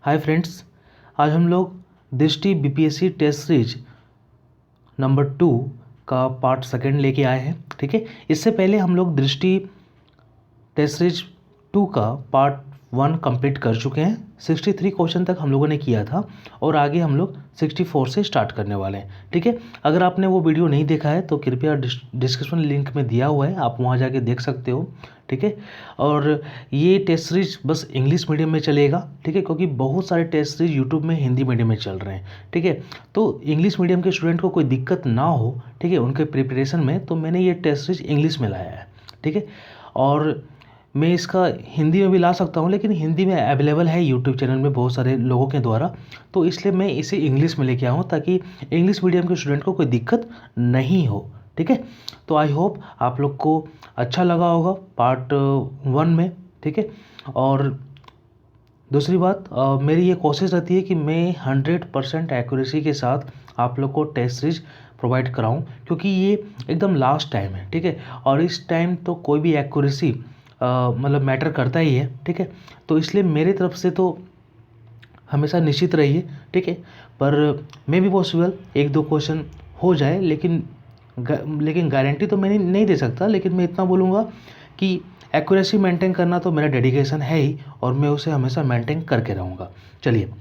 Hi friends, आज हम लोग दृष्टि बीपीएससी टेस्ट सीरीज नंबर 2 का पार्ट सेकंड लेके आए हैं। ठीक है, इससे पहले हम लोग दृष्टि टेस्ट सीरीज 2 का पार्ट 1 कंप्लीट कर चुके हैं। 63 क्वेश्चन तक हम लोगों ने किया था और आगे हम लोग 64 से स्टार्ट करने वाले हैं। ठीक है, अगर आपने वो वीडियो नहीं देखा है तो कृपया डिस्क्रिप्शन लिंक में दिया हुआ है, आप वहाँ जाके देख सकते हो। ठीक है, और ये टेस्ट सीरीज बस इंग्लिश मीडियम में चलेगा। ठीक है, क्योंकि बहुत सारे टेस्ट सीरीज यूट्यूब में हिंदी मीडियम में चल रहे हैं। ठीक है, तो इंग्लिश मीडियम के स्टूडेंट को कोई दिक्कत ना हो, ठीक है, उनके प्रिपरेशन में, तो मैंने ये टेस्ट सीरीज इंग्लिश में लाया है। ठीक है, और मैं इसका हिंदी में भी ला सकता हूँ, लेकिन हिंदी में अवेलेबल है यूट्यूब चैनल में बहुत सारे लोगों के द्वारा, तो इसलिए मैं इसे इंग्लिश में लेके आया हूँ ताकि इंग्लिश मीडियम के स्टूडेंट को कोई दिक्कत नहीं हो। ठीक है, तो आई होप आप लोग को अच्छा लगा होगा पार्ट 1 में। ठीक है, और दूसरी बात, मेरी ये कोशिश रहती है कि मैं 100% एक्यूरेसी के साथ आप लोग को टेस्ट सीरीज प्रोवाइड कराऊं, क्योंकि ये एकदम लास्ट टाइम है। ठीक है, और इस टाइम तो कोई भी एक्यूरेसी मतलब मैटर करता ही है। ठीक है, तो इसलिए मेरी तरफ से तो हमेशा निश्चित रहिए। ठीक है, पर मे भी पॉसिबल 1-2 क्वेश्चन हो जाए, लेकिन गारंटी तो मैं नहीं दे सकता, लेकिन मैं इतना बोलूँगा कि एक्यूरेसी मेंटेन करना तो मेरा डेडिकेशन है ही, और मैं उसे हमेशा मेंटेन करके रहूँगा। चलिए,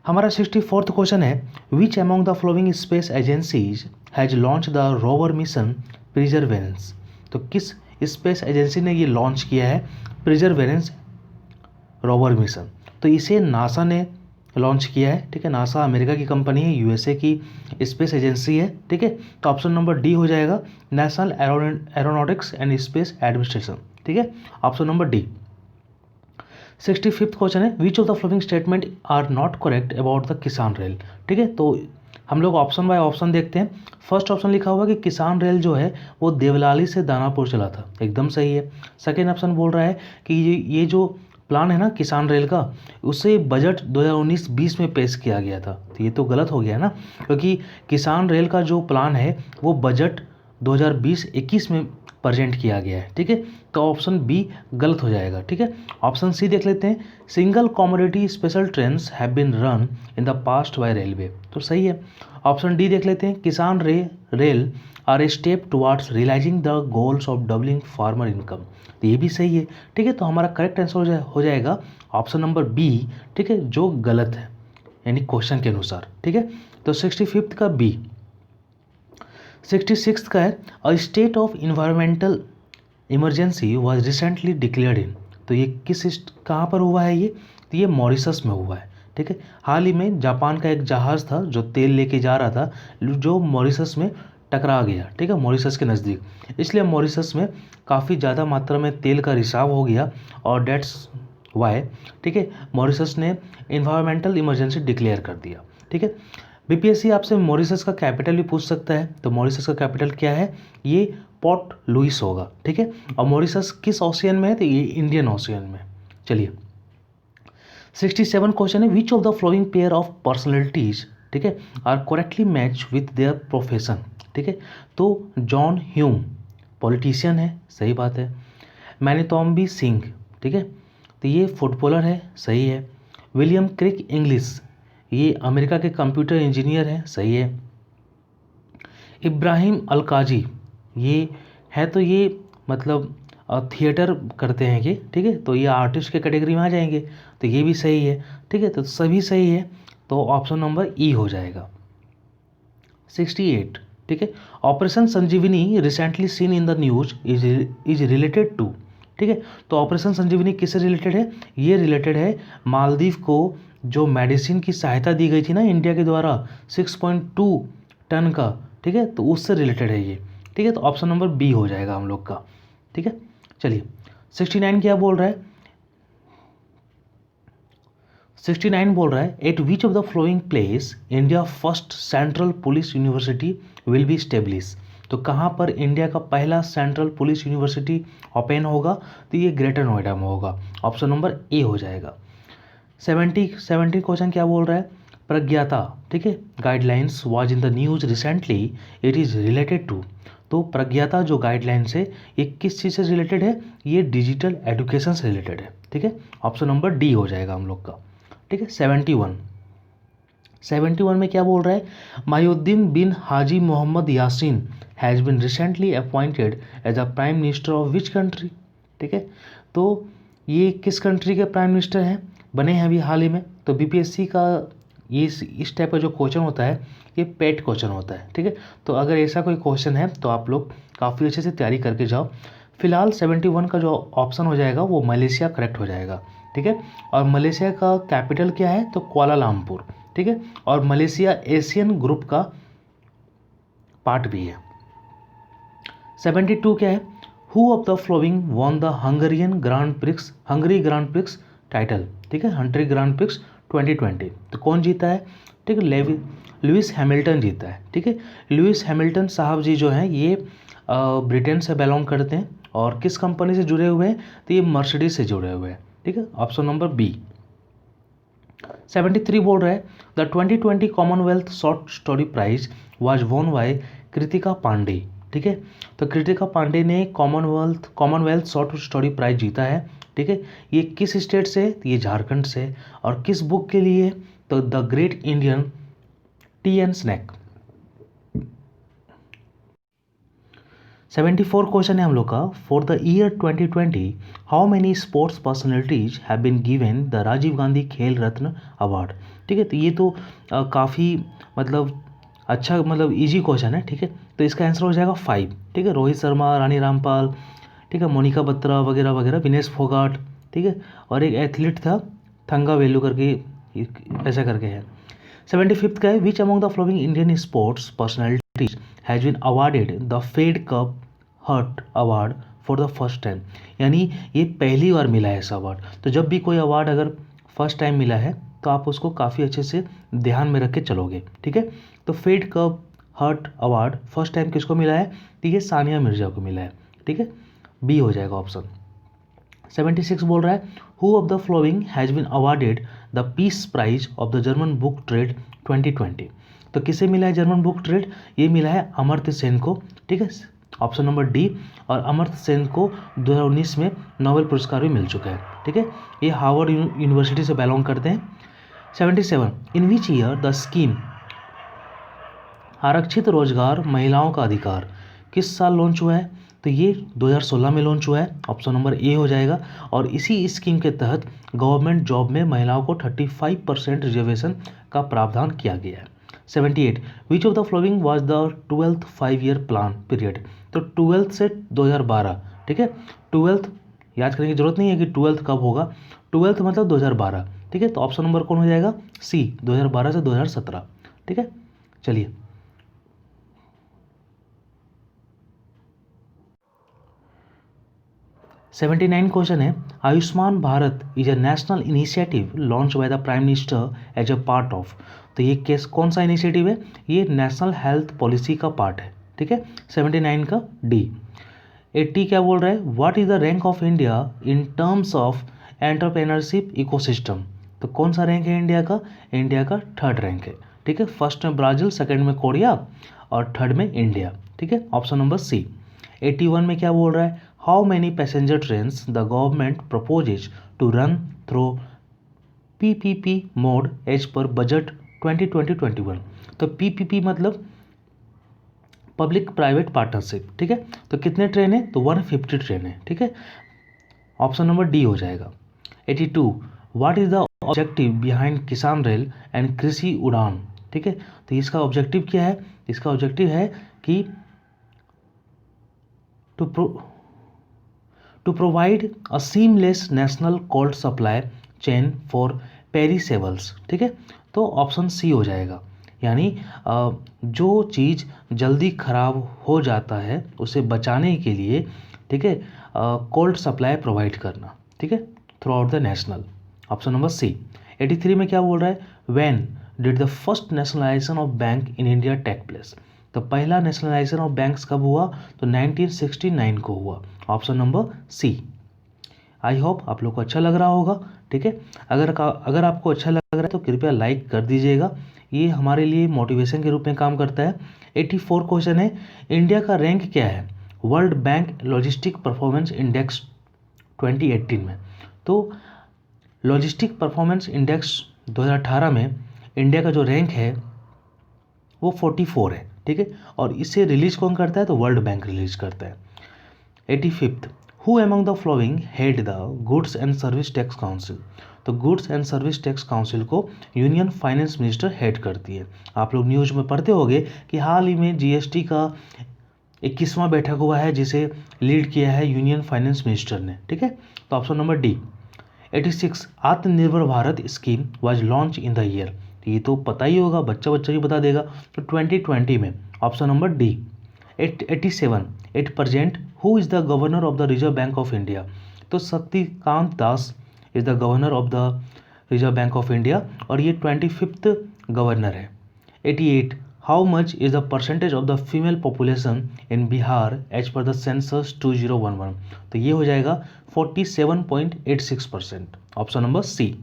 हमारा 64th क्वेश्चन है, which among the following space agencies has launch the rover mission Perseverance. तो किस स्पेस एजेंसी ने ये लॉन्च किया है प्रिजर्वेरेंस रोवर मिशन? तो इसे नासा ने लॉन्च किया है। ठीक है, नासा अमेरिका की कंपनी है, यूएसए की स्पेस एजेंसी है। ठीक है, तो ऑप्शन नंबर डी हो जाएगा, National Aeronautics and Space Administration. ठीक है, option number D. 65th question है, which of the following statement are not correct about the Kisan rail. ठीक है, तो हम लोग ऑप्शन बाय ऑप्शन देखते हैं। फर्स्ट ऑप्शन लिखा हुआ है कि किसान रेल जो है वो देवलाली से दानापुर चला था, एकदम सही है। सेकेंड ऑप्शन बोल रहा है कि ये जो प्लान है ना किसान रेल का, उसे बजट 2019-20 में पेश किया गया था, तो ये तो गलत हो गया ना, क्योंकि किसान रेल का जो प्लान है वो बजट 2020-21 में प्रेजेंट किया गया है। ठीक है, तो ऑप्शन बी गलत हो जाएगा। ठीक है, ऑप्शन सी देख लेते हैं, single commodity special trains have been run in the past by railway, तो सही है। ऑप्शन डी देख लेते हैं, Kisan rail are a step towards realising the goals of doubling farmer income, तो ये भी सही है। ठीक है, तो हमारा करेक्ट आंसर हो जाएगा ऑप्शन नंबर बी। ठीक है, जो गलत है यानी क्वेश्चन के अनुसार। ठीक है, तो 65th का बी। 66th का है, a state of environmental emergency was recently declared इन, तो ये कहाँ पर हुआ है ये? तो ये मॉरिशस में हुआ है। ठीक है, हाल ही में जापान का एक जहाज़ था जो तेल लेके जा रहा था, जो मॉरिशस में टकरा गया। ठीक है, मॉरिशस के नज़दीक, इसलिए मॉरिशस में काफ़ी ज़्यादा मात्रा में तेल का रिसाव हो गया, और डेट्स वाई, ठीक है, मॉरिशस ने इन्वायरमेंटल इमरजेंसी डिक्लेयर कर दिया। ठीक है, बीपीएससी आपसे मॉरिशस का कैपिटल भी पूछ सकता है, तो मॉरिशस का कैपिटल क्या है? ये पोर्ट लुइस होगा। ठीक है, और मॉरिशस किस ओशियन में है? तो ये इंडियन ओशियन में। चलिए, 67 क्वेश्चन है, which of the following pair of personalities, ठीक है, are correctly match with their profession. ठीक है, तो जॉन ह्यूम पॉलिटिशियन है, सही बात है। मैनीटॉम्बी सिंह, ठीक है, तो ये फुटबॉलर है, सही है। विलियम क्रिक इंग्लिश, ये अमेरिका के कंप्यूटर इंजीनियर है, सही है। इब्राहिम अलकाजी, ये है, तो ये मतलब थिएटर करते हैं ये। ठीक है, तो ये आर्टिस्ट के कैटेगरी में आ जाएंगे, तो ये भी सही है। ठीक है, तो सभी सही है, तो ऑप्शन नंबर ई हो जाएगा। 68, ठीक है, operation Sanjeevani recently seen in the news is related to. ठीक है, तो ऑपरेशन संजीवनी किससे रिलेटेड है? ये रिलेटेड है मालदीव को जो मेडिसिन की सहायता दी गई थी ना इंडिया के द्वारा 6.2 टन का। ठीक है, तो उससे रिलेटेड है ये। ठीक है, तो ऑप्शन नंबर बी हो जाएगा हम लोग का। ठीक है, चलिए, 69 क्या बोल रहा है? 69 बोल रहा है, eight which of the flowing place India first central police university will be establish. तो कहाँ पर इंडिया का पहला सेंट्रल पुलिस यूनिवर्सिटी ओपन होगा? तो ये ग्रेटर नोएडा में होगा, ऑप्शन नंबर ए हो जाएगा। 70 क्वेश्चन क्या बोल रहा है? प्रज्ञाता, ठीक है, guidelines was in the news recently, it is related to. तो प्रज्ञाता जो गाइडलाइंस है ये किस चीज़ से रिलेटेड है? ये डिजिटल एजुकेशन से रिलेटेड है। ठीक है, ऑप्शन नंबर डी हो जाएगा हम लोग का। ठीक है। 71 में क्या बोल रहा है, Muhyiddin bin Haji Mohammad Yassin has been recently appointed as a prime minister of which country. ठीक है, तो ये किस कंट्री के प्राइम मिनिस्टर हैं, बने हैं अभी हाल ही में। तो बीपीएससी का ये इस टाइप का जो क्वेश्चन होता है ये पेट क्वेश्चन होता है। ठीक है, तो अगर ऐसा कोई क्वेश्चन है तो आप लोग काफ़ी अच्छे से तैयारी करके जाओ। फिलहाल 71 का जो ऑप्शन हो जाएगा वो मलेशिया करेक्ट हो जाएगा। ठीक है, और मलेशिया का कैपिटल क्या है, तो कुआलालंपुर। ठीक है, और मलेशिया एशियन ग्रुप का पार्ट भी है। 72 क्या है, who of the flowing won the Hungary grand prix title. ठीक है, हंगरी ग्रांड प्रिक्स 2020, तो कौन जीता है, ठीक है, लुइस हैमिल्टन जीता है। ठीक है, लुइस हैमिल्टन साहब जी जो हैं ये ब्रिटेन से बिलोंग करते हैं और किस कंपनी से जुड़े हुए हैं, तो ये मर्सिडीज से जुड़े हुए हैं। ठीक है, ऑप्शन नंबर बी। 73 बोल रहा है, the 2020 Commonwealth short story prize was won by Kritika Pandey. ठीक है, तो कृतिका पांडे ने कॉमनवेल्थ शॉर्ट स्टोरी प्राइज जीता है। ठीक है, ये किस स्टेट से, ये झारखंड से, और किस बुक के लिए, तो the great Indian tea and snack. 74 question है हम लोग का, for the year 2020 how many sports personalities have been given the Rajiv Gandhi Khel Ratna award. ठीक है, तो ये तो काफ़ी मतलब अच्छा मतलब इजी क्वेश्चन है। ठीक है, तो इसका आंसर हो जाएगा 5। ठीक है, रोहित शर्मा, रानी रामपाल, ठीक है, मोनिका बत्रा वगैरह वगैरह, विनेश फोगाट। ठीक है, और एक एथलीट था थंगा वेलू करके, ऐसा करके है। 75 का है, which among the following Indian sports personalities has been awarded the Fed Cup Heart award for the first time. यानी ये पहली बार मिला है ऐसा अवार्ड। तो जब भी कोई अवार्ड अगर फर्स्ट टाइम मिला है तो आप उसको काफ़ी अच्छे से ध्यान में रख के चलोगे। ठीक है, तो Fed Cup Heart award first time किसको मिला है, तो ये सानिया मिर्जा को मिला है। ठीक है, बी हो जाएगा ऑप्शन। 76 बोल रहा है, who of the following has been awarded the peace prize of the German book trade 2020। तो किसे मिला है जर्मन बुक ट्रेड, ये मिला है अमर्त्य सेन को। ठीक है, ऑप्शन नंबर डी, और अमर्त्य सेन को 2019 में नोबेल पुरस्कार भी मिल चुका है। ठीक है, ये हार्वर्ड यूनिवर्सिटी से बिलोंग करते हैं। 77, इन विच ईयर द स्कीम आरक्षित रोजगार महिलाओं का अधिकार किस साल लॉन्च हुआ है, तो ये 2016 में लॉन्च हुआ है। ऑप्शन नंबर ए हो जाएगा, और इसी स्कीम के तहत गवर्नमेंट जॉब में महिलाओं को 35% रिजर्वेशन का प्रावधान किया गया है। 78, विच of the following was the 12th 5-year plan period. तो 12th से 2012। ठीक है, 12th याद करने की जरूरत नहीं है कि 12th कब होगा, 12th मतलब 2012। ठीक है, तो ऑप्शन नंबर कौन हो जाएगा, सी, 2012 से 2017। ठीक है, चलिए 79 क्वेश्चन है, Ayushman Bharat is a national initiative launch by the prime minister as a part of. तो ये केस कौन सा इनिशिएटिव है, ये नेशनल हेल्थ पॉलिसी का पार्ट है। ठीक है, 79 का डी। 80 क्या बोल रहा है, what is the rank of India in terms of entrepreneurship ecosystem. तो कौन सा रैंक है इंडिया का, इंडिया का 3rd रैंक है। ठीक है, फर्स्ट में ब्राज़ील, सेकंड में कोरिया, और 3rd में इंडिया। ठीक है, ऑप्शन नंबर सी। 81 में क्या बोल रहा है, how many passenger trains the government proposes to run through PPP mode as per budget 2020-21। तो पीपीपी मतलब पब्लिक प्राइवेट पार्टनरशिप। ठीक है, तो कितने ट्रेन है, तो 150 ट्रेन है। ठीक है, ऑप्शन नंबर डी हो जाएगा। 82, what is the objective behind किसान रेल एंड कृषि उड़ान। ठीक है, तो इसका ऑब्जेक्टिव क्या है, इसका ऑब्जेक्टिव है कि to provide a seamless national cold supply chain for perishables। ठीक है, तो ऑप्शन सी हो जाएगा, यानी जो चीज़ जल्दी खराब हो जाता है उसे बचाने के लिए, ठीक है, कोल्ड सप्लाई प्रोवाइड करना। ठीक है, throughout the national, option number C. 83 में क्या बोल रहा है, when did the first nationalisation of bank in India take place. तो पहला नेशनलाइजेशन ऑफ बैंक्स कब हुआ, तो 1969 को हुआ। Option number C. I hope आप लोग को अच्छा लग रहा होगा। ठीक है, अगर आपको अच्छा लग रहा है तो कृपया लाइक कर दीजिएगा, ये हमारे लिए मोटिवेशन के रूप में काम करता है। 84 क्वेश्चन है, इंडिया का रैंक क्या है world bank logistic performance index 2018 में। तो लॉजिस्टिक परफॉर्मेंस इंडेक्स 2018 में इंडिया का जो रैंक है वो 44 है, ठीक है। और इसे रिलीज कौन करता है, तो वर्ल्ड बैंक रिलीज करता है। 85th, who among the following head the goods and service tax council. तो goods and service tax council को यूनियन फाइनेंस मिनिस्टर हेड करती है। आप लोग न्यूज़ में पढ़ते होंगे कि हाल ही में जीएसटी का 21वां बैठक हुआ है जिसे लीड किया है यूनियन फाइनेंस मिनिस्टर ने, ठीक है। तो ऑप्शन नंबर डी। 86, आत्मनिर्भर Bharat scheme was launch in the year. ये तो पता ही होगा, बच्चा बच्चा ही बता देगा। तो 2020 में, option number D. 87, at present who is the governor of the Reserve Bank of India. तो Shaktikanta Das is the governor of the Reserve Bank of India और ये 25th गवर्नर है। 88, how much is the percentage of the female population in Bihar as per the census 2011। तो ये हो जाएगा 47.86%, option number C.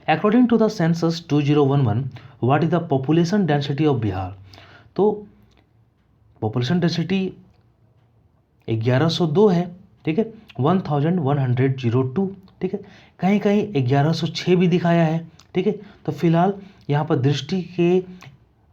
According to the census 2011, what is the population density of Bihar. तो population density 1102 है, ठीक है, 1102, ठीक है। कहीं कहीं 1106 भी दिखाया है, ठीक है। तो फिलहाल यहाँ पर दृष्टि के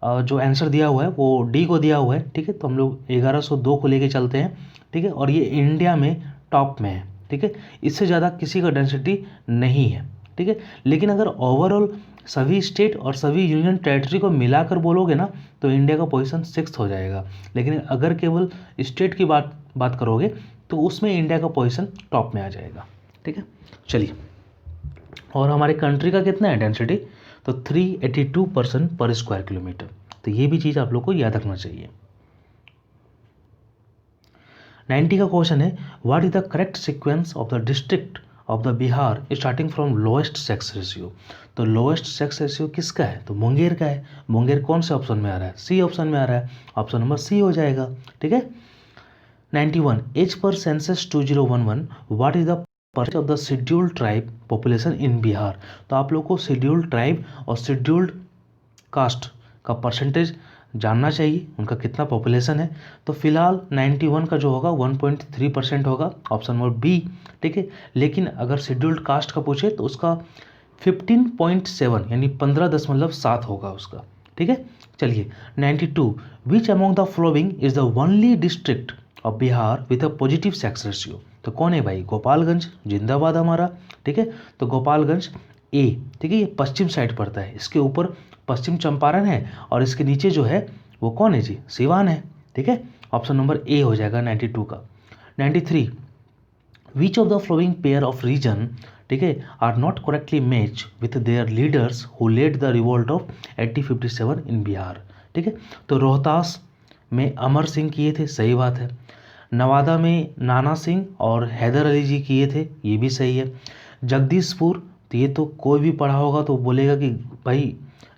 जो आंसर दिया हुआ है वो डी को दिया हुआ है, ठीक है। तो हम लोग 1102 को लेके चलते हैं, ठीक है। और ये इंडिया में टॉप में है, ठीक है। इससे ज़्यादा किसी का डेंसिटी नहीं है, ठीक है। लेकिन अगर ओवरऑल सभी स्टेट और सभी यूनियन टेरिटरी को मिलाकर बोलोगे ना तो इंडिया का पोजीशन 6th हो जाएगा। लेकिन अगर केवल स्टेट की बात करोगे तो उसमें इंडिया का पोजीशन टॉप में आ जाएगा, ठीक है। चलिए, और हमारे कंट्री का कितना है डेंसिटी, तो 382 पर्सन पर स्क्वायर किलोमीटर। तो ये भी चीज़ आप लोग को याद रखना चाहिए। 90 का क्वेश्चन है, what is the correct sequence of the district of the Bihar starting from lowest sex ratio. तो लोएस्ट सेक्स रेशियो किसका है, तो मुंगेर का है। मुंगेर कौन से ऑप्शन में आ रहा है, सी ऑप्शन में आ रहा है, ऑप्शन नंबर सी हो जाएगा, ठीक है। 91, as per census 2011, what is the percentage of the scheduled tribe population in Bihar. तो आप लोग को शेड्यूल्ड ट्राइब और शेड्यूल्ड कास्ट का परसेंटेज जानना चाहिए, उनका कितना पॉपुलेशन है। तो फिलहाल 91 का जो होगा 1.3% होगा, ऑप्शन नंबर बी, ठीक है। लेकिन अगर शेड्यूल्ड कास्ट का पूछे तो उसका 15.7 यानी 15.7 होगा उसका, ठीक है। चलिए, 92, विच among the following is the only district of Bihar with a positive sex ratio. तो कौन है भाई, गोपालगंज जिंदाबाद हमारा, ठीक है। तो गोपालगंज ए, ठीक है, ये पश्चिम साइड पड़ता है, इसके ऊपर पश्चिम चंपारण है और इसके नीचे जो है वो कौन है जी, सिवान है, ठीक है। ऑप्शन नंबर ए हो जाएगा 92 का। 93, which of the following pair of region, ठीक है, are not correctly match with their leaders who led the revolt of 1857 in Bihar, ठीक है। तो रोहतास में अमर सिंह किए थे, सही बात है। नवादा में नाना सिंह और हैदर अली जी किए थे, ये भी सही है। जगदीशपुर, तो ये तो कोई भी पढ़ा होगा तो बोलेगा कि भाई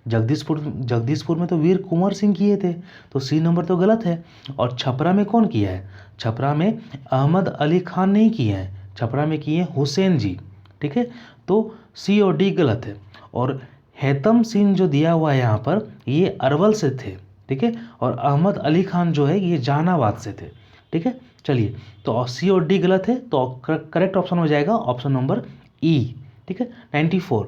जगदीशपुर में तो वीर कुंवर सिंह किए थे, तो सी नंबर तो गलत है। और छपरा में कौन किया है, छपरा में अहमद अली खान नहीं किए हैं, छपरा में किए हुसैन जी, ठीक है। तो सी और डी गलत है। और हैतम सिंह जो दिया हुआ है यहाँ पर ये अरवल से थे, ठीक है। और अहमद अली खान जो है ये जहानाबाद से थे, ठीक है। चलिए, तो सी और डी गलत है, तो करेक्ट ऑप्शन हो जाएगा ऑप्शन नंबर ई, ठीक है। 94,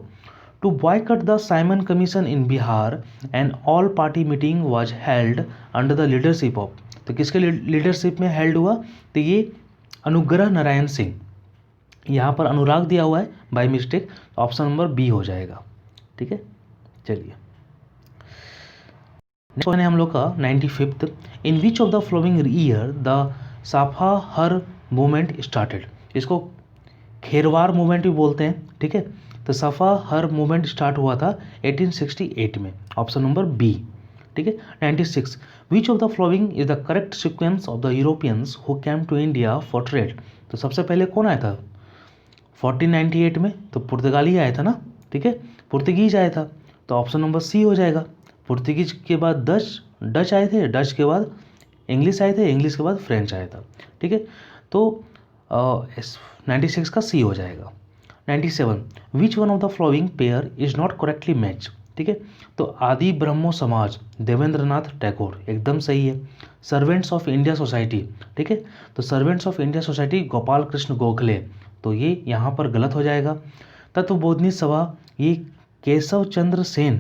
to boycott the Simon commission in Bihar and all party meeting was held under the leadership of. तो किसके लीडरशिप में हेल्ड हुआ, तो ये अनुग्रह नारायण सिंह, यहाँ पर अनुराग दिया हुआ है by mistake, option number B हो जाएगा, ठीक है। चलिए, नेक्स्ट वन है हम लोग का 95th, in which of the flowing year the साफा हर मूवमेंट स्टार्टेड। इसको खेरवार मूवमेंट भी बोलते हैं, ठीक है। तो सफ़ा हर मूवमेंट स्टार्ट हुआ था 1868 में, ऑप्शन नंबर बी, ठीक है। 96, which of the following is the correct sequence of the Europeans who came to India for trade. तो सबसे पहले कौन आया था 1498 में, तो पुर्तगाली आया था ना, ठीक है, पुर्तगीज आया था, तो ऑप्शन नंबर सी हो जाएगा। पुर्तगीज के बाद डच आए थे, डच के बाद इंग्लिश आए थे, इंग्लिश के बाद फ्रेंच आया था, ठीक है। तो 96 का सी हो जाएगा। 97, which one of the following pair is not correctly match, ठीक है। तो आदि ब्रह्मो समाज देवेंद्रनाथ टैगोर एकदम सही है। सर्वेंट्स ऑफ इंडिया सोसाइटी, ठीक है, तो servants of India society Gopal Krishna Gokhale, तो ये यहाँ पर गलत हो जाएगा। तत्वबोधिनी सभा ये केशव चंद्र सेन,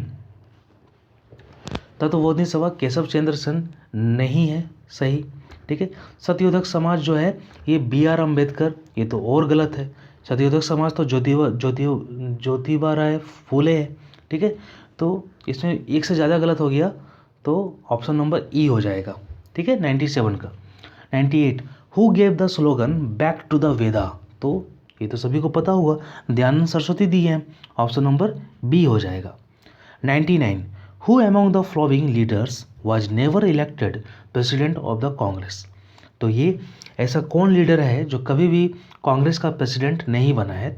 तत्वबोधिनी सभा केशव चंद्र सेन नहीं है सही, ठीक है। सत्यशोधक समाज जो है ये बी आर अम्बेडकर, ये तो और गलत है। सत्यशोधक समाज तो ज्योतिबा राय फूले है, ठीक है। तो इसमें एक से ज़्यादा गलत हो गया, तो ऑप्शन नंबर ई हो जाएगा, ठीक है। 97 का। 98 who gave the slogan back to the Veda, तो ये तो सभी को पता होगा, दयानंद सरस्वती दी है, ऑप्शन नंबर बी हो जाएगा। 99 who among the following leaders was never elected president of the Congress, तो ये ऐसा कौन लीडर है जो कभी भी कांग्रेस का प्रेसिडेंट नहीं बना है,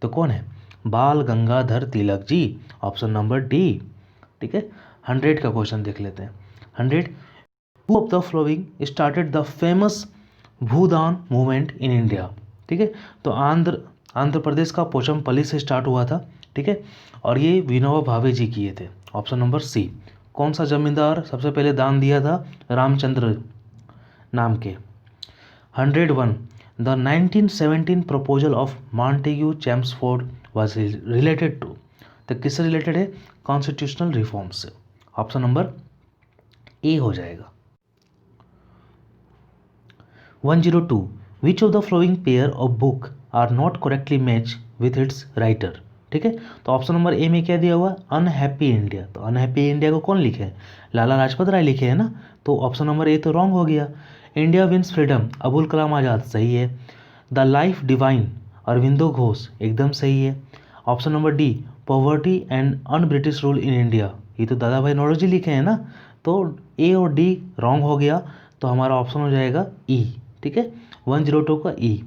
तो कौन है? बाल Gangadhar Tilak ji, option number D, ठीक है। 100 का क्वेश्चन देख लेते हैं। 100 who of the following started the famous Bhoodan movement in India, ठीक है। तो आंध्र प्रदेश का पोचमपल्ली से स्टार्ट हुआ था, ठीक है, और ये विनोबा भावे जी किए थे, ऑप्शन नंबर सी। कौन सा जमींदार सबसे पहले दान दिया था? रामचंद्र नाम के। 101 the 1917 proposal of Montagu Chelmsford was related to, तो किससे रिलेटेड है? कॉन्स्टिट्यूशनल रिफॉर्म से, ऑप्शन नंबर ए हो जाएगा। 102 which of the following pair of book are not correctly match with its writer, ठीक है। तो ऑप्शन नंबर ए में क्या दिया हुआ? अनहैप्पी इंडिया, तो अनहैप्पी इंडिया को कौन लिखे है? लाला लाजपत राय लिखे है ना, तो ऑप्शन नंबर ए तो रॉन्ग हो गया। India wins freedom Abul Kalam Azad सही है। The life divine Aurobindo Ghosh एकदम सही है। Option number D poverty and un British rule in India, ये तो दादा भाई नौरोजी लिखे हैं ना, तो ए और डी रॉन्ग हो गया, तो हमारा ऑप्शन हो जाएगा ई, ठीक है। 102 का ई।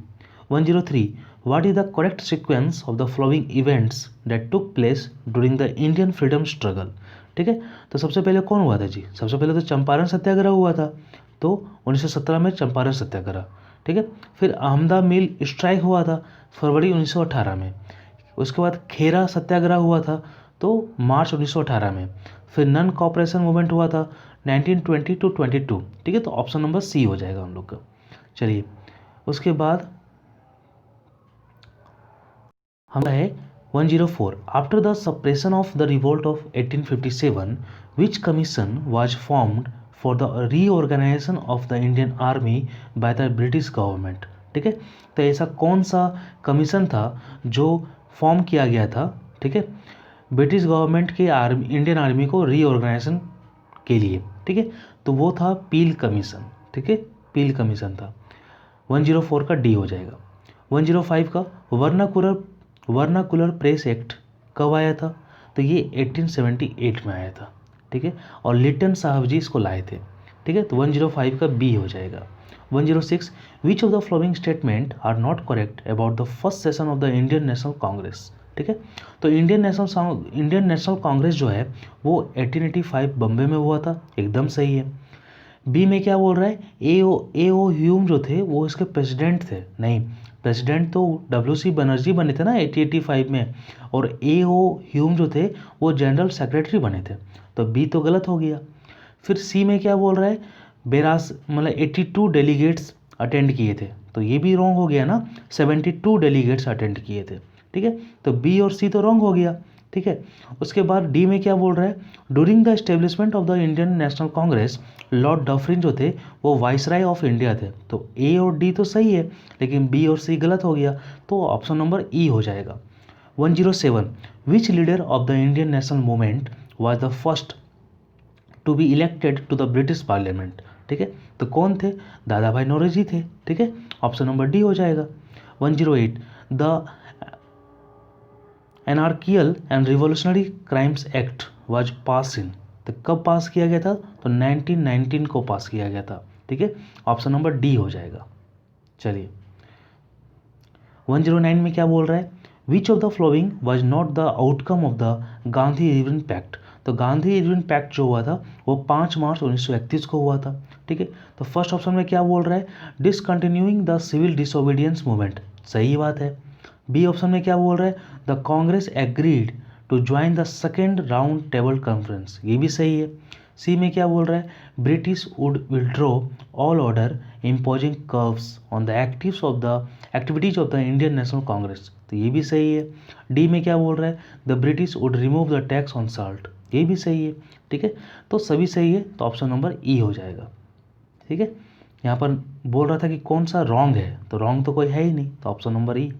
103 what is the correct sequence of the following events that took place during the Indian freedom struggle, ठीक है। तो सबसे पहले कौन हुआ था जी? सबसे पहले तो चंपारण सत्याग्रह हुआ था, तो 1917 में चंपारण सत्याग्रह, ठीक है। फिर अहमदा मिल स्ट्राइक हुआ था फरवरी 1918 में। उसके बाद खेरा सत्याग्रह हुआ था, तो मार्च 1918 में। फिर नन कॉपरेशन मूवमेंट हुआ था 1920 to 22, ठीक है। तो ऑप्शन नंबर सी हो जाएगा हम लोग का। चलिए उसके बाद हमारा है 104 after the suppression of the revolt of 1857 which commission was formed for the reorganisation of the Indian army by the British government, ठीक है। तो ऐसा कौन सा कमीशन था जो फॉर्म किया गया था, ठीक है, ब्रिटिश गवर्नमेंट के इंडियन आर्मी को रीऑर्गेनाइजेशन के लिए, ठीक है। तो वो था पील कमीशन, ठीक है, पील कमीशन था। 104 का डी हो जाएगा। 105 का वर्नाकुलर प्रेस एक्ट कब आया था? तो ये 1878 में आया था, ठीक है, और लिटन साहब जी इसको लाए थे, ठीक है। तो 105 का बी हो जाएगा। 106 which of the following statement are not correct about the first session of the Indian National Congress, ठीक है। तो इंडियन नेशनल कांग्रेस जो है वो 1885 बम्बे में हुआ था, एकदम सही है। बी में क्या बोल रहा है? ए ओ ह्यूम जो थे वो इसके प्रेसिडेंट थे, नहीं, प्रेसिडेंट तो WC बनर्जी बने थे ना 1885 में, और A.O. ह्यूम जो थे वो जनरल सेक्रेटरी बने थे, तो बी तो गलत हो गया। फिर सी में क्या बोल रहा है? 82 डेलीगेट्स अटेंड किए थे, तो ये भी रॉन्ग हो गया ना, 72 डेलीगेट्स अटेंड किए थे, ठीक है। तो बी और सी तो रॉन्ग हो गया, ठीक है। उसके बाद डी में क्या बोल रहा है? During the establishment of the Indian National Congress Lord Dufferin जो थे वो वाइसराय ऑफ इंडिया थे, तो ए और डी तो सही है, लेकिन बी और सी गलत हो गया, तो ऑप्शन नंबर ई हो जाएगा। 107 which leader of the Indian national movement was the first to be elected to the British parliament, ठीक है। तो कौन थे? दादा भाई नौरोजी थे, ठीक है, ऑप्शन नंबर डी हो जाएगा। 108 the anarchical and revolutionary crimes act was pass in, तो कब पास किया गया था? तो 1919 को पास किया गया था, ठीक है, ऑप्शन नंबर डी हो जाएगा। चलिए 109 में क्या बोल रहा है? Which of the following was not the outcome of the Gandhi Irwin pact, तो गांधी इरविन पैक्ट जो हुआ था वो 5 मार्च 1931 को हुआ था, ठीक है। तो फर्स्ट ऑप्शन में क्या बोल रहा है? Discontinuing the civil disobedience movement, सही बात है। बी ऑप्शन में क्या बोल रहा है? The Congress agreed to join the second round table conference, ये भी सही है। सी में क्या बोल रहा है? British would withdraw all order imposing curves on the activities of the Indian National Congress, तो ये भी सही है। डी में क्या बोल रहा है, the British would remove the tax on salt, ये भी सही है। ठीक है, तो सभी सही है, तो ऑप्शन नंबर ई हो जाएगा। ठीक है, यहाँ पर बोल रहा था कि कौन सा रॉन्ग है, तो रॉन्ग तो कोई है ही नहीं, तो option number E.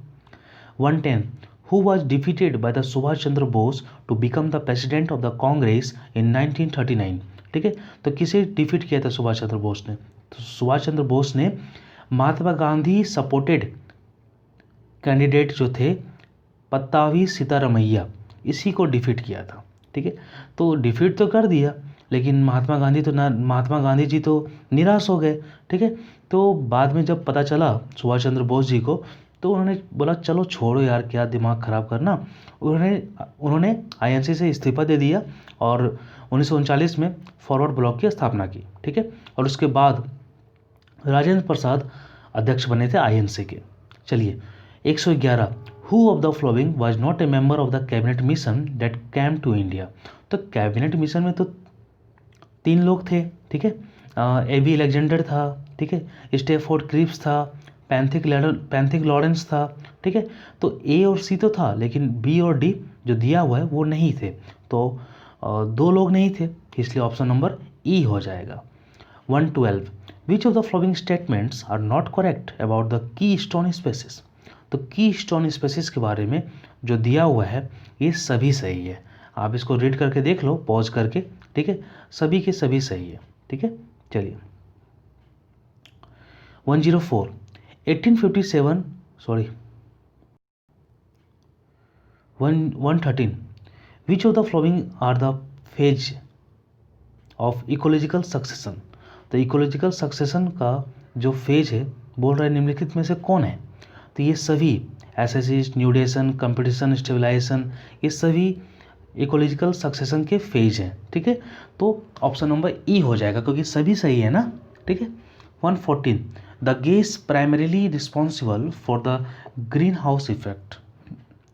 110 who was defeated by the Subhash Chandra Bose to become the president of the Congress in 1939। ठीक है, तो किसे डिफीट किया था सुभाष चंद्र बोस ने, तो सुभाष चंद्र बोस ने महात्मा गांधी सपोर्टेड कैंडिडेट जो थे पत्तावी सीतारमैया, इसी को डिफीट किया था। ठीक है, तो डिफीट तो कर दिया, लेकिन महात्मा गांधी जी तो निराश हो गए। ठीक है, तो बाद में जब पता चला सुभाष चंद्र बोस जी को, तो उन्होंने बोला चलो छोड़ो यार, क्या दिमाग ख़राब करना। उन्होंने आईएनसी से इस्तीफा दे दिया और 1939 में फॉरवर्ड ब्लॉक की स्थापना की। ठीक है, और उसके बाद राजेंद्र प्रसाद अध्यक्ष बने थे आईएनसी के। चलिए 111 who of the following was not a member of the cabinet mission that came to India. तो कैबिनेट मिशन में तो 3 लोग थे। ठीक है, एबी अलेक्जेंडर था, ठीक है, स्टेफोर्ड क्रिप्स था, पैंथिक लॉरेंस था। ठीक है, तो ए और सी तो था, लेकिन बी और डी जो दिया हुआ है वो नहीं थे, तो 2 लोग नहीं थे, इसलिए ऑप्शन नंबर ई हो जाएगा। 112 which of the following statements are not correct about the keystone species. तो की स्टोन स्पेसिस के बारे में जो दिया हुआ है ये सभी सही है, आप इसको रीड करके देख लो पॉज करके। ठीक है, सभी के सभी सही है। ठीक है, चलिए 104 1857 sorry 113 which of the following are the phase of ecological succession. तो इकोलॉजिकल सक्सेशन का जो फेज है बोल रहा है निम्नलिखित में से कौन है, तो ये सभी एसेसिस, न्यूडेशन, कंपटीशन, स्टेबलाइजेशन, ये सभी इकोलॉजिकल सक्सेशन के फेज हैं। ठीक है, तो ऑप्शन नंबर ई हो जाएगा क्योंकि सभी सही है ना। ठीक है, 114 the gas primarily responsible for the green house effect.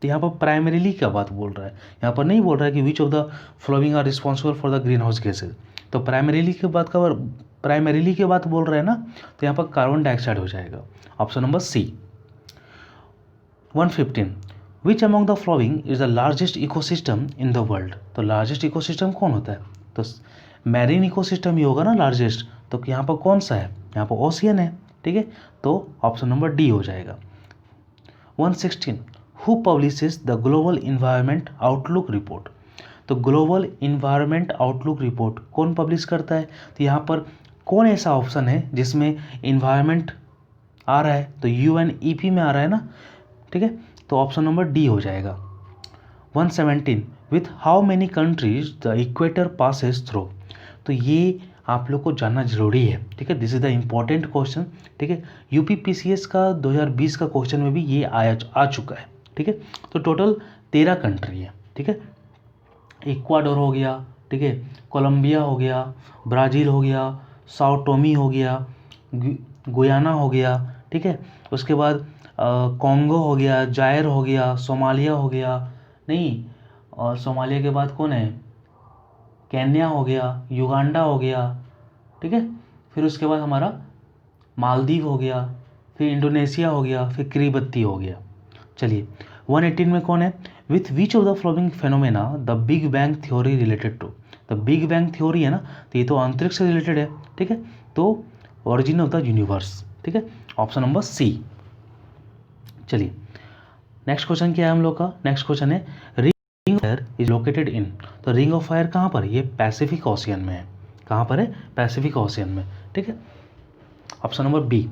तो यहाँ पर प्राइमरीली क्या बात बोल रहा है, यहाँ पर नहीं बोल रहा है कि which of the following are responsible for the greenhouse gases, तो प्राइमरीली की बात बोल रहा है ना, तो यहाँ पर कार्बन डाइऑक्साइड हो जाएगा, option number C. 115 which among the following is the largest ecosystem in the world. तो लार्जेस्ट इकोसिस्टम कौन होता है, तो मैरीन इकोसिस्टम ही होगा ना लार्जेस्ट, तो यहाँ पर कौन सा है, यहाँ पर ओशियन है। ठीक है, तो ऑप्शन नंबर डी हो जाएगा। 116 who publishes the global environment outlook report. तो ग्लोबल इन्वायरमेंट आउटलुक रिपोर्ट कौन पब्लिश करता है, तो यहाँ पर कौन ऐसा ऑप्शन है जिसमें इन्वायरमेंट आ रहा है, तो UNEP में आ रहा है ना। ठीक है, तो ऑप्शन नंबर डी हो जाएगा। 117 with how many countries the equator passes through. तो ये आप लोग को जानना जरूरी है। ठीक है, this is the important question. ठीक है, UPPCS का 2020 का क्वेश्चन में भी ये आ चुका है। ठीक है, तो टोटल 13 कंट्री है। ठीक है, इक्वाडोर हो गया, ठीक है, कोलंबिया हो गया, ब्राज़ील हो गया, साओ टोमी हो गया, गुयाना हो गया। ठीक है, उसके बाद कॉन्गो हो गया, जायर हो गया, सोमालिया हो गया, नहीं, और सोमालिया के बाद कौन है, केन्या हो गया, युगांडा हो गया। ठीक है, फिर उसके बाद हमारा मालदीव हो गया, फिर इंडोनेशिया हो गया, फिर किरिबत्ती हो गया। चलिए 118 में कौन है, with which of the following phenomena the big bang theory related to. The big bang theory है ना, तो ये तो अंतरिक्ष से रिलेटेड है। ठीक है, तो ओरिजिन ऑफ द यूनिवर्स। ठीक है, ऑप्शन नंबर सी। चलिए नेक्स्ट क्वेश्चन क्या है हम लोग का, नेक्स्ट क्वेश्चन है ring of fire is located in. तो रिंग ऑफ फायर कहाँ पर है, ये पैसिफिक ओशियन में है। कहाँ पर है, पैसिफिक ओशियन में। ठीक है, option number B.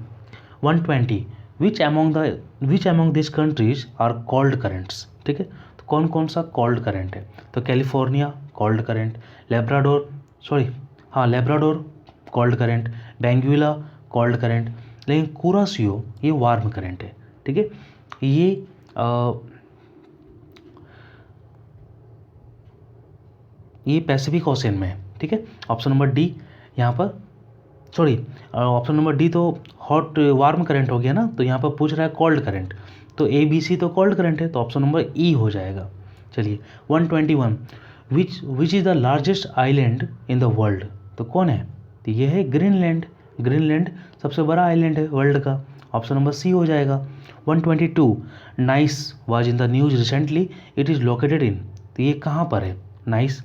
120 which among this countries are called currents. ठीक है, तो कौन कौन सा कॉल्ड करेंट है, तो California cold current, Labrador cold current, Benguela cold current, लेकिन कुरासियो ये वार्म करेंट है। ठीक है, ये पैसिफिक ओशियन में है। ठीक है, ऑप्शन नंबर डी यहाँ पर, सॉरी ऑप्शन नंबर डी तो हॉट वार्म करंट हो गया ना, तो यहाँ पर पूछ रहा है कोल्ड करंट, तो ABC तो कोल्ड करंट है, तो ऑप्शन नंबर ई हो जाएगा। चलिए 121 which is the largest island in the world. तो कौन है, तो ये है ग्रीनलैंड। ग्रीनलैंड सबसे बड़ा आइलैंड है वर्ल्ड का, ऑप्शन नंबर सी हो जाएगा। 122 nice was in the news recently, it is located in, तो ये कहाँ पर है नाइस?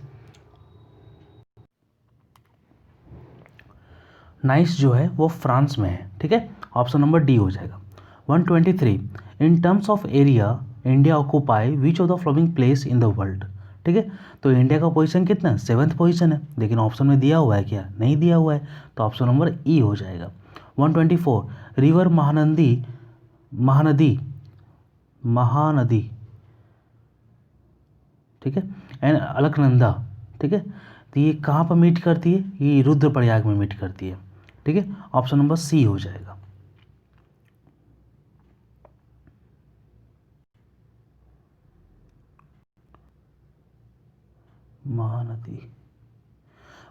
नाइस जो है वो फ्रांस में है, ठीक है, ऑप्शन नंबर डी हो जाएगा। 123 in terms of area India occupy which of the flowing place in the world, ठीक है, तो इंडिया का पोजीशन कितना है? 7th पोजीशन है, लेकिन ऑप्शन में दिया हुआ है क्या? नहीं दिया हुआ है, तो ऑप्शन नंबर ई हो जाएगा। 124 रिवर महानदी महानदी महानदी, ठीक है, एंड अलकनंदा, ठीक है, तो ये कहाँ पर मीट करती है? ये रुद्रप्रयाग में मीट करती है, ठीक है, ऑप्शन नंबर सी हो जाएगा। Mahanadi.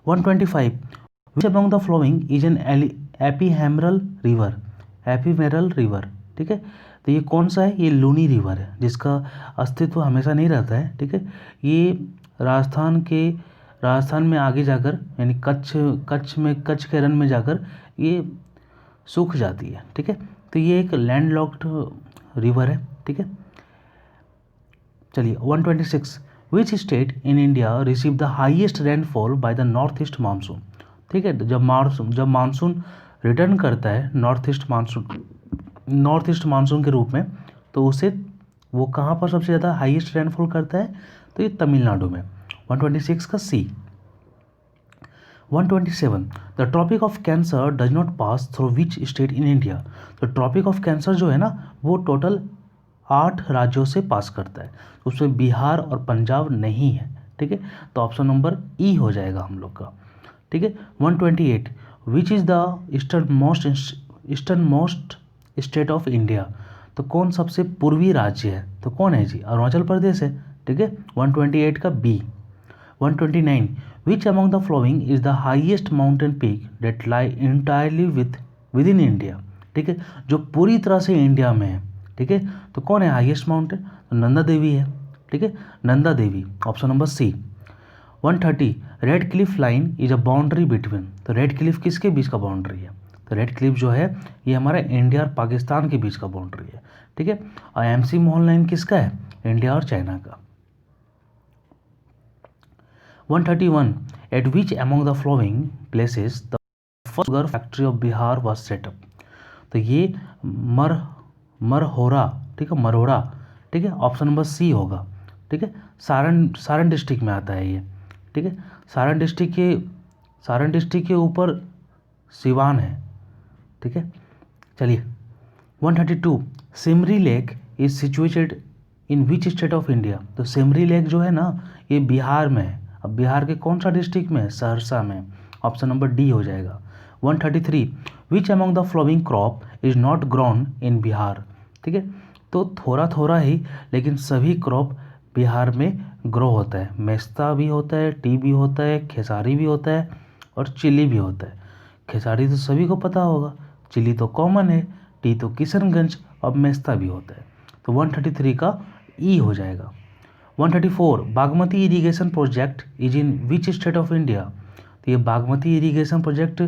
125 which among the following is an ephemeral river, ephemeral river, ठीक है, तो ये कौन सा है? ये लूनी रिवर है, जिसका अस्तित्व हमेशा नहीं रहता है, ठीक है, ये राजस्थान में आगे जाकर यानी कच्छ के रन में जाकर ये सूख जाती है, ठीक है, तो ये एक लैंडलॉक्ड रिवर है, ठीक है। चलिए 126 विच state in India receive the highest rainfall by the north east monsoon, ठीक है, जब मानसून रिटर्न करता है नॉर्थ ईस्ट मानसून के रूप में, तो उसे वो कहाँ पर सबसे ज़्यादा हाईएस्ट रेनफॉल करता है? तो ये तमिलनाडु में। 126 का C. 127 the tropic of cancer does not pass through which state in India, तो ट्रॉपिक ऑफ कैंसर जो है ना वो टोटल 8 राज्यों से पास करता है, उसमें बिहार और पंजाब नहीं है, ठीक है, तो ऑप्शन नंबर ई हो जाएगा हम लोग का, ठीक है। 128 which is the eastern most state of India, तो कौन सबसे पूर्वी राज्य है? तो कौन है जी? अरुणाचल प्रदेश है, ठीक है, 128 का B. 129 which among the following is the highest mountain peak that lie entirely within India, ठीक है, जो पूरी तरह से इंडिया में है, ठीक है, तो कौन है हाईएस्ट माउंटेन? तो नंदा देवी है, ठीक है, Nanda Devi, option number C. 130 Radcliffe line is a boundary between, तो रेड क्लिफ किसके बीच का बाउंड्री है? तो रेड क्लिफ जो है ये हमारा इंडिया और पाकिस्तान के बीच का बाउंड्री है, ठीक है, और एमसी मोहन लाइन किसका है? इंडिया और चाइना का। 131 eight which among the flowing places the first sugar factory of Bihar was setup, तो ये मरहोरा, ठीक है, मरहोरा, ठीक है, ऑप्शन नंबर सी होगा, ठीक है, सारण डिस्ट्रिक्ट में आता है ये, ठीक है, सारण डिस्ट्रिक्ट के ऊपर सिवान है, ठीक है। चलिए 132 Simri lake is situated in which state of India, तो सिमरी लेक जो है ना ये बिहार में है, अब बिहार के कौन सा डिस्ट्रिक्ट में है? सहरसा में, ऑप्शन नंबर डी हो जाएगा। 133 विच among the flowing crop is not grown in Bihar, ठीक है, तो थोड़ा ही लेकिन सभी क्रॉप बिहार में ग्रो होता है, मेस्ता भी होता है, टी भी होता है, खेसारी भी होता है और चिली भी होता है। खेसारी तो सभी को पता होगा, चिली तो कॉमन है, टी तो किशनगंज और मेस्ता भी होता है, तो 133 का ई हो जाएगा। 134 Bagmati irrigation project is in which state of India, तो ये बागमती इरिगेशन प्रोजेक्ट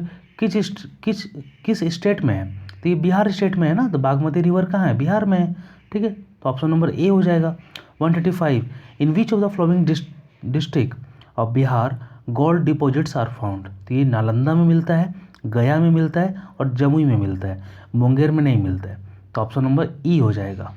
किस स्टेट में है? तो ये बिहार स्टेट में है ना, तो बागमती रिवर कहाँ है? बिहार में है, ठीक है, तो ऑप्शन नंबर ए हो जाएगा। 135 in which of the following district of Bihar gold deposits are found, तो ये नालंदा में मिलता है, गया में मिलता है और जमुई में मिलता है, मुंगेर में नहीं मिलता है, तो ऑप्शन नंबर ई हो जाएगा।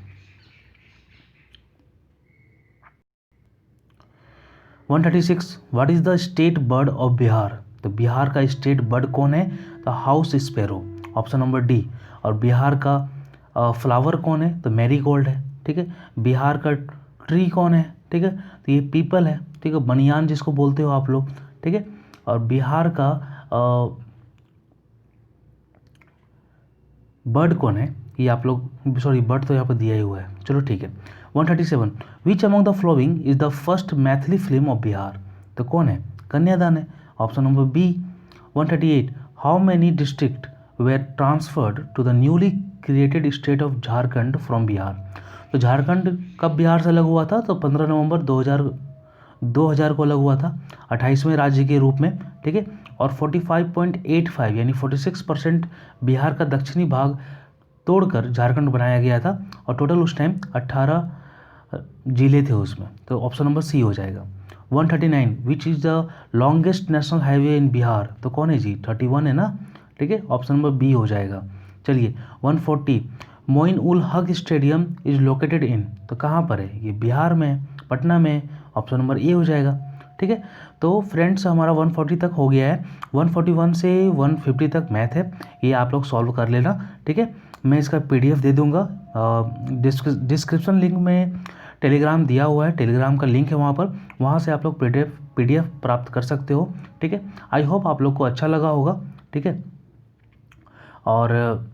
136 what is the state bird of Bihar, तो बिहार का स्टेट बर्ड कौन है? तो house sparrow, option number D. और बिहार का फ्लावर कौन है? तो मैरीगोल्ड है, ठीक है। बिहार का ट्री कौन है? ठीक है, तो ये पीपल है, ठीक है, बनियान जिसको बोलते हो आप लोग, ठीक है। और बिहार का बर्ड कौन है? ये आप लोग, सॉरी बर्ड तो यहाँ पर दिया ही हुआ है, चलो ठीक है। 137 which among the following is the first Maithili film of Bihar, तो कौन है? कन्यादान है, option number B. 138 how many district were transferred to the newly created state of Jharkhand from Bihar, तो झारखंड कब बिहार से अलग हुआ था? तो 15 नवंबर 2000 को अलग हुआ था 28वें राज्य के रूप में, ठीक है। और 45.85 यानी 46% बिहार का दक्षिणी भाग तोड़कर झारखंड बनाया गया था और टोटल उस टाइम 18 जिले थे उसमें, तो ऑप्शन नंबर सी हो जाएगा। 139 which is the longest national highway in Bihar, तो कौन है जी, 31 है ना, ठीक है, ऑप्शन नंबर बी हो जाएगा। चलिए 140 Moin ul Haq stadium is located in, तो कहाँ पर है, ये बिहार में, पटना में, ऑप्शन नंबर ए हो जाएगा। ठीक है, तो फ्रेंड्स हमारा 140 तक हो गया है, 141 से 150 तक मैथ है, ये आप लोग सॉल्व कर लेना। ठीक है, मैं इसका PDF दे दूंगा, डिस्क्रिप्शन लिंक में टेलीग्राम दिया हुआ है, टेलीग्राम का लिंक है वहाँ से आप लोग PDF प्राप्त कर सकते हो। ठीक है, आई होप आप लोग को अच्छा लगा होगा। ठीक है, और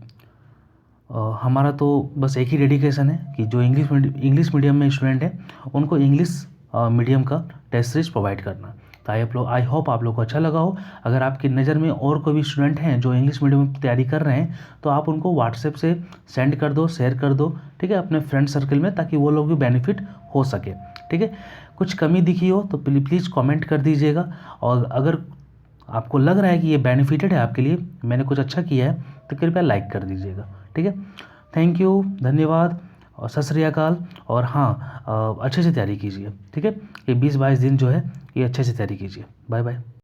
हमारा तो बस एक ही डेडिकेशन है कि जो इंग्लिश मीडियम में स्टूडेंट है उनको इंग्लिश मीडियम का टेस्ट सीरीज प्रोवाइड करना। तो आई होप आप लोग को अच्छा लगा हो। अगर आपकी नज़र में और कोई भी स्टूडेंट हैं जो इंग्लिश मीडियम में तैयारी कर रहे हैं तो आप उनको व्हाट्सएप से सेंड कर दो, शेयर कर दो, ठीक है, अपने फ्रेंड सर्कल में, ताकि वो लोग भी बेनिफिट हो सके। ठीक है, कुछ कमी दिखी हो तो प्लीज़ कमेंट कर दीजिएगा, और अगर आपको लग रहा है कि ये बेनिफिटेड है आपके लिए, मैंने कुछ अच्छा किया है, तो कृपया लाइक कर दीजिएगा। ठीक है, थैंक यू, धन्यवाद और सत श्री अकाल। और हाँ, अच्छे से तैयारी कीजिए। ठीक है, ये 20-22 दिन जो है ये अच्छे से तैयारी कीजिए। Bye bye.